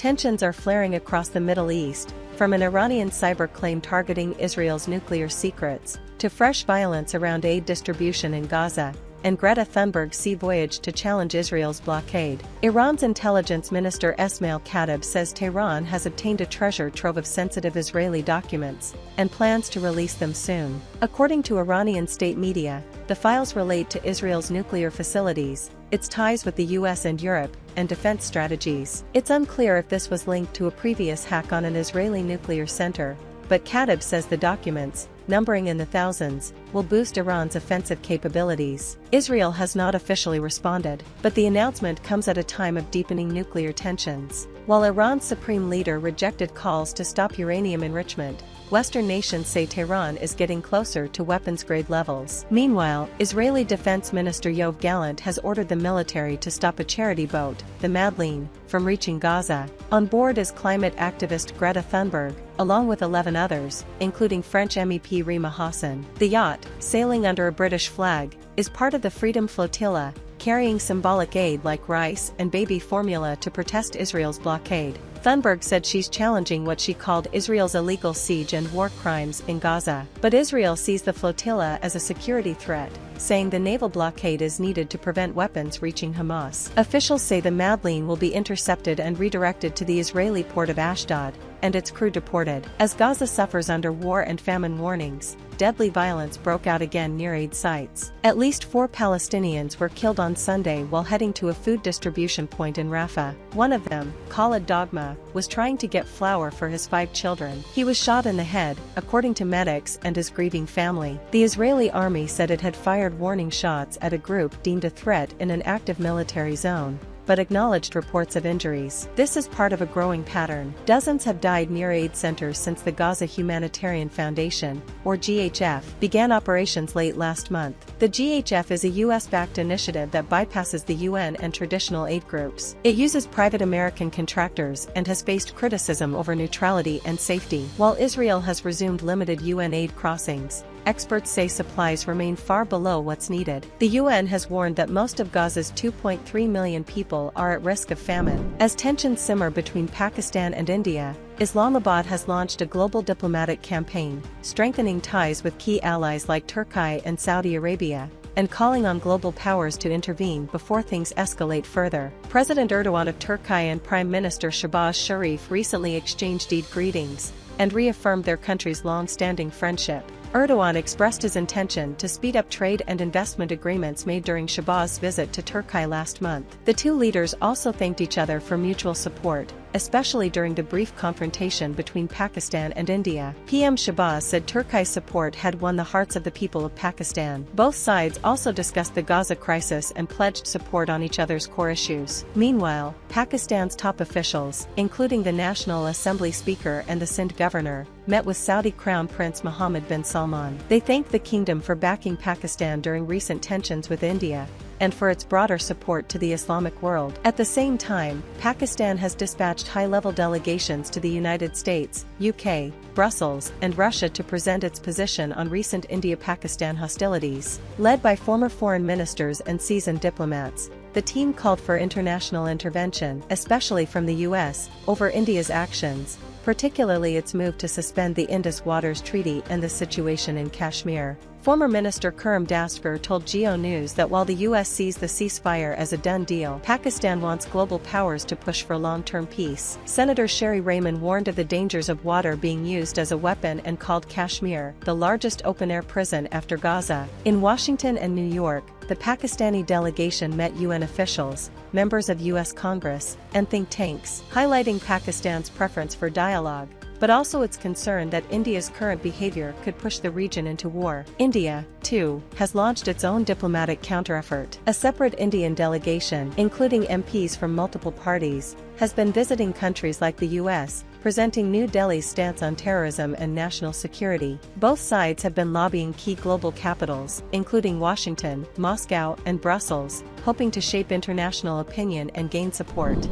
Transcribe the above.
Tensions are flaring across the Middle East, from an Iranian cyber claim targeting Israel's nuclear secrets, to fresh violence around aid distribution in Gaza, and Greta Thunberg's sea voyage to challenge Israel's blockade. Iran's intelligence minister 𝐒𝐭𝐲𝐬𝐬 says Tehran has obtained a treasure trove of sensitive Israeli documents, and plans to release them soon. According to Iranian state media, the files relate to Israel's nuclear facilities, its ties with the US and Europe, and defense strategies. It's unclear if this was linked to a previous hack on an Israeli nuclear center, but 𝐭𝐲𝐬𝐬 says the documents, numbering in the thousands, will boost Iran's offensive capabilities. Israel has not officially responded, but the announcement comes at a time of deepening nuclear tensions. While Iran's supreme leader rejected calls to stop uranium enrichment, Western nations say Tehran is getting closer to weapons-grade levels. Meanwhile, Israeli Defense Minister Yoav Gallant has ordered the military to stop a charity boat, the Madeleine, from reaching Gaza. On board is climate activist Greta Thunberg, along with 11 others, including French MEP Rima Hassan. The yacht, sailing under a British flag, is part of the Freedom Flotilla, carrying symbolic aid like rice and baby formula to protest Israel's blockade. Thunberg said she's challenging what she called Israel's illegal siege and war crimes in Gaza. But Israel sees the flotilla as a security threat, saying the naval blockade is needed to prevent weapons reaching Hamas. Officials say the Madeleine will be intercepted and redirected to the Israeli port of Ashdod, and its crew deported. As Gaza suffers under war and famine warnings, deadly violence broke out again near aid sites. At least 4 Palestinians were killed on Sunday while heading to a food distribution point in Rafah. One of them, 𝐒𝐭𝐲𝐬𝐬, was trying to get flour for his 5 children. He was shot in the head, according to medics and his grieving family. The Israeli army said it had fired warning shots at a group deemed a threat in an active military zone, but acknowledged reports of injuries. This is part of a growing pattern. Dozens have died near aid centers since the Gaza Humanitarian Foundation, or GHF, began operations late last month. The GHF is a US-backed initiative that bypasses the UN and traditional aid groups. It uses private American contractors and has faced criticism over neutrality and safety. While Israel has resumed limited UN aid crossings, experts say supplies remain far below what's needed. The UN has warned that most of Gaza's 2.3 million people are at risk of famine. As tensions simmer between Pakistan and India, Islamabad has launched a global diplomatic campaign, strengthening ties with key allies like Turkey and Saudi Arabia, and calling on global powers to intervene before things escalate further. President Erdogan of Turkey and Prime Minister Shehbaz Sharif recently exchanged Eid greetings, and reaffirmed their country's long-standing friendship. Erdogan expressed his intention to speed up trade and investment agreements made during Shehbaz's visit to Turkey last month. The two leaders also thanked each other for mutual support, especially during the brief confrontation between Pakistan and India. PM Shehbaz said Turkey's support had won the hearts of the people of Pakistan. Both sides also discussed the Gaza crisis and pledged support on each other's core issues. Meanwhile, Pakistan's top officials, including the National Assembly Speaker and the Sindh governor, met with Saudi Crown Prince Mohammed bin Salman. They thanked the kingdom for backing Pakistan during recent tensions with India, and for its broader support to the Islamic world. At the same time, Pakistan has dispatched high-level delegations to the United States, UK, Brussels, and Russia to present its position on recent India-Pakistan hostilities. Led by former foreign ministers and seasoned diplomats, the team called for international intervention, especially from the US, over India's actions, particularly its move to suspend the Indus Waters Treaty and the situation in Kashmir. Former Minister 𝐾𝐚𝐰𝐬 told DawnNews that while the US sees the ceasefire as a done deal, Pakistan wants global powers to push for long-term peace. Senator Sherry Raymond warned of the dangers of water being used as a weapon and called Kashmir the largest open-air prison after Gaza. In Washington and New York, the Pakistani delegation met UN officials, members of US Congress, and think tanks, highlighting Pakistan's preference for dialogue, but also its concern that India's current behavior could push the region into war. India, too, has launched its own diplomatic countereffort. A separate Indian delegation, including MPs from multiple parties, has been visiting countries like the US, presenting New Delhi's stance on terrorism and national security. Both sides have been lobbying key global capitals, including Washington, Moscow, and Brussels, hoping to shape international opinion and gain support.